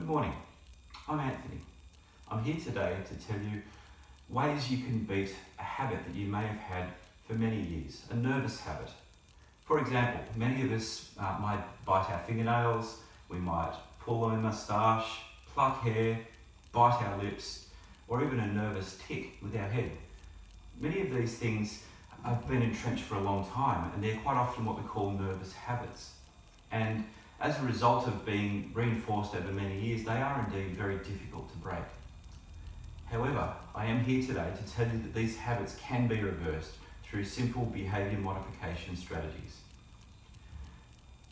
Good morning, I'm Anthony. I'm here today to tell you ways you can beat a habit that you may have had for many years, a nervous habit. For example, many of us might bite our fingernails, we might pull on a moustache, pluck hair, bite our lips, or even a nervous tick with our head. Many of these things have been entrenched for a long time, and they're quite often what we call nervous habits. And as a result of being reinforced over many years, they are indeed very difficult to break. However, I am here today to tell you that these habits can be reversed through simple behaviour modification strategies.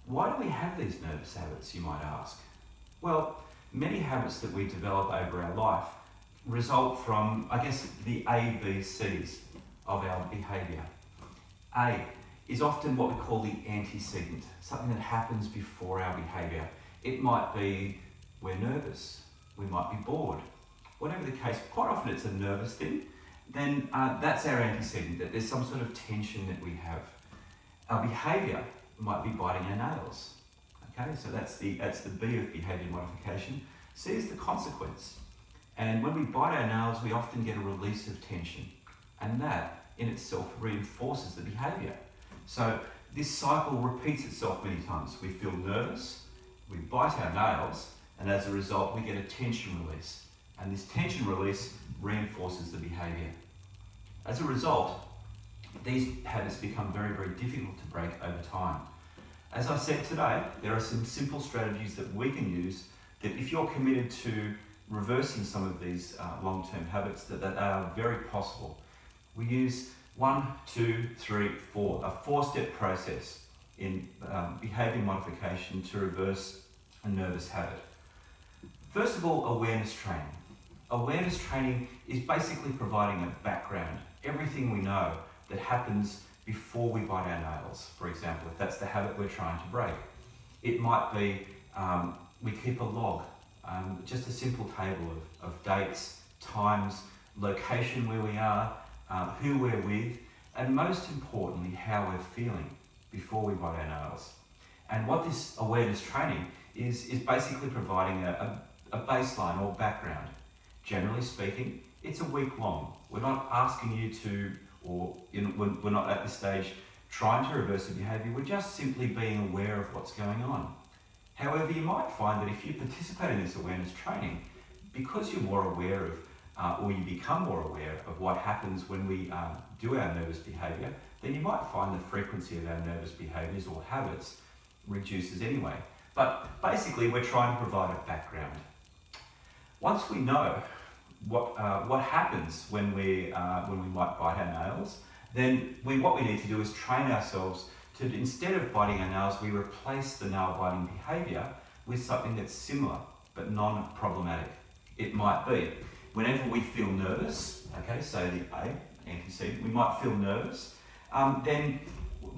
Why do we have these nervous habits, you might ask? Well, many habits that we develop over our life result from, the ABCs of our behaviour. A is often what we call the antecedent, something that happens before our behaviour. It might be we're nervous, we might be bored. Whatever the case, quite often it's a nervous thing, then that's our antecedent, that there's some sort of tension that we have. Our behaviour might be biting our nails. Okay, so that's the B of behaviour modification. C is the consequence. And when we bite our nails, we often get a release of tension, and that in itself reinforces the behaviour. So this cycle repeats itself many times. We feel nervous, we bite our nails, and as a result we get a tension release. And this tension release reinforces the behaviour. As a result, these habits become very, very difficult to break over time. As I said today, there are some simple strategies that we can use that if you're committed to reversing some of these long-term habits, that they are very possible. We use 1, 2, 3, 4, a 4-step process in behaviour modification to reverse a nervous habit. First of all, awareness training. Awareness training is basically providing a background, everything we know that happens before we bite our nails, for example, if that's the habit we're trying to break. It might be we keep a log, just a simple table of dates, times, location where we are, who we're with, and most importantly, how we're feeling before we bite our nails. And what this awareness training is basically providing a baseline or background. Generally speaking, it's a week long. We're not asking you to, we're not at this stage trying to reverse the behaviour, we're just simply being aware of what's going on. However, you might find that if you participate in this awareness training, because you're more aware of or you become more aware of what happens when we do our nervous behaviour, then you might find the frequency of our nervous behaviours or habits reduces anyway. But basically, we're trying to provide a background. Once we know what happens when we might bite our nails, then what we need to do is train ourselves to, instead of biting our nails, we replace the nail biting behaviour with something that's similar but non-problematic. It might be whenever we feel nervous, okay, so the A, antecedent, we might feel nervous, then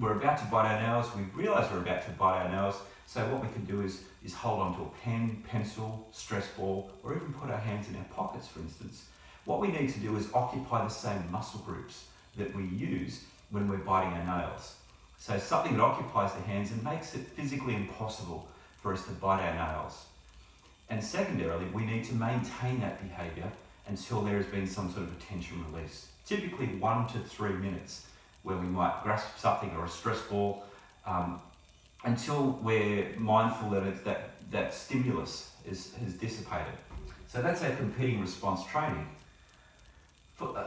we're about to bite our nails, we realise we're about to bite our nails, so what we can do is hold on to a pen, pencil, stress ball, or even put our hands in our pockets, for instance. What we need to do is occupy the same muscle groups that we use when we're biting our nails. So something that occupies the hands and makes it physically impossible for us to bite our nails. And secondarily, we need to maintain that behaviour until there has been some sort of a tension release. Typically 1 to 3 minutes where we might grasp something or a stress ball until we're mindful that stimulus has dissipated. So that's our competing response training.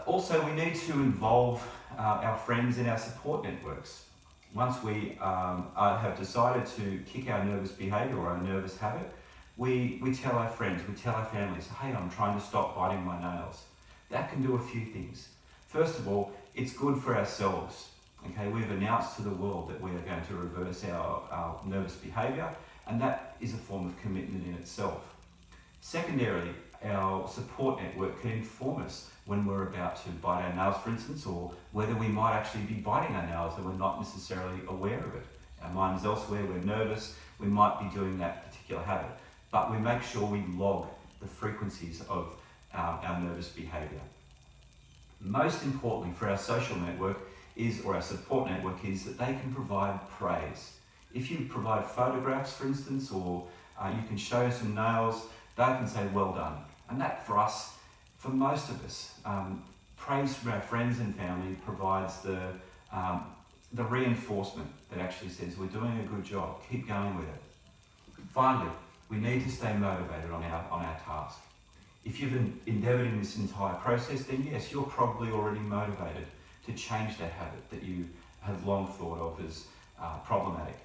Also, we need to involve our friends in our support networks. Once we have decided to kick our nervous behaviour or our nervous habit, we tell our friends, we tell our families, hey, I'm trying to stop biting my nails. That can do a few things. First of all, it's good for ourselves. Okay, we've announced to the world that we are going to reverse our nervous behaviour, and that is a form of commitment in itself. Secondarily, our support network can inform us when we're about to bite our nails, for instance, or whether we might actually be biting our nails and we're not necessarily aware of it. Our mind is elsewhere, we're nervous, we might be doing that particular habit. But we make sure we log the frequencies of our nervous behaviour. Most importantly for our social network or our support network is that they can provide praise. If you provide photographs, for instance, or you can show some nails, they can say, well done. And that for us, for most of us, praise from our friends and family provides the reinforcement that actually says we're doing a good job, keep going with it. Finally, we need to stay motivated on our task. If you've endeavoured in this entire process, then yes, you're probably already motivated to change that habit that you have long thought of as problematic.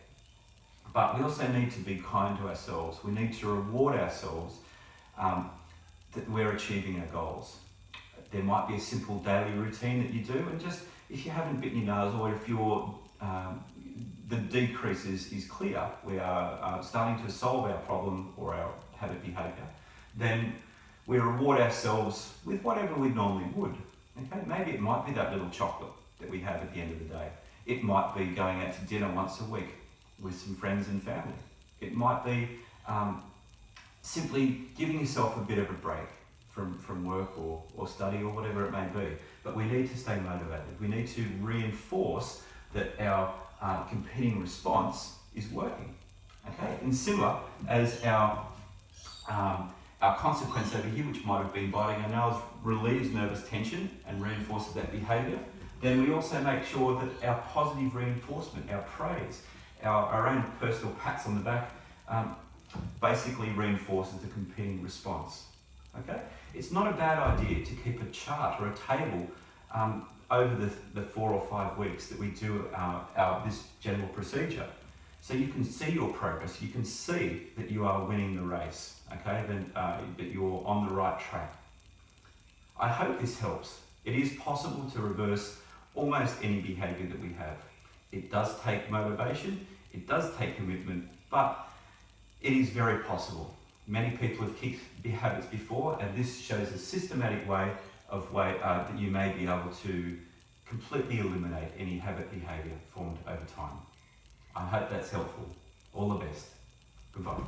But we also need to be kind to ourselves. We need to reward ourselves that we're achieving our goals. There might be a simple daily routine that you do, and just if you haven't bitten your nose, or if the decrease is clear, we are starting to solve our problem or our habit behaviour, then we reward ourselves with whatever we normally would. Okay, maybe it might be that little chocolate that we have at the end of the day. It might be going out to dinner once a week with some friends and family. It might be simply giving yourself a bit of a break from work or study or whatever it may be. But we need to stay motivated. We need to reinforce that our competing response is working. Okay, and similar as our consequence over here, which might have been biting our nails, relieves nervous tension and reinforces that behaviour, then we also make sure that our positive reinforcement, our praise, our own personal pats on the back, basically reinforces the competing response. Okay? It's not a bad idea to keep a chart or a table over the 4 or 5 weeks that we do this general procedure. So you can see your progress, you can see that you are winning the race, okay? Then that you're on the right track. I hope this helps. It is possible to reverse almost any behaviour that we have. It does take motivation, it does take commitment, but it is very possible. Many people have kicked habits before, and this shows a systematic way that you may be able to completely eliminate any habit behaviour formed over time. I hope that's helpful. All the best. Goodbye.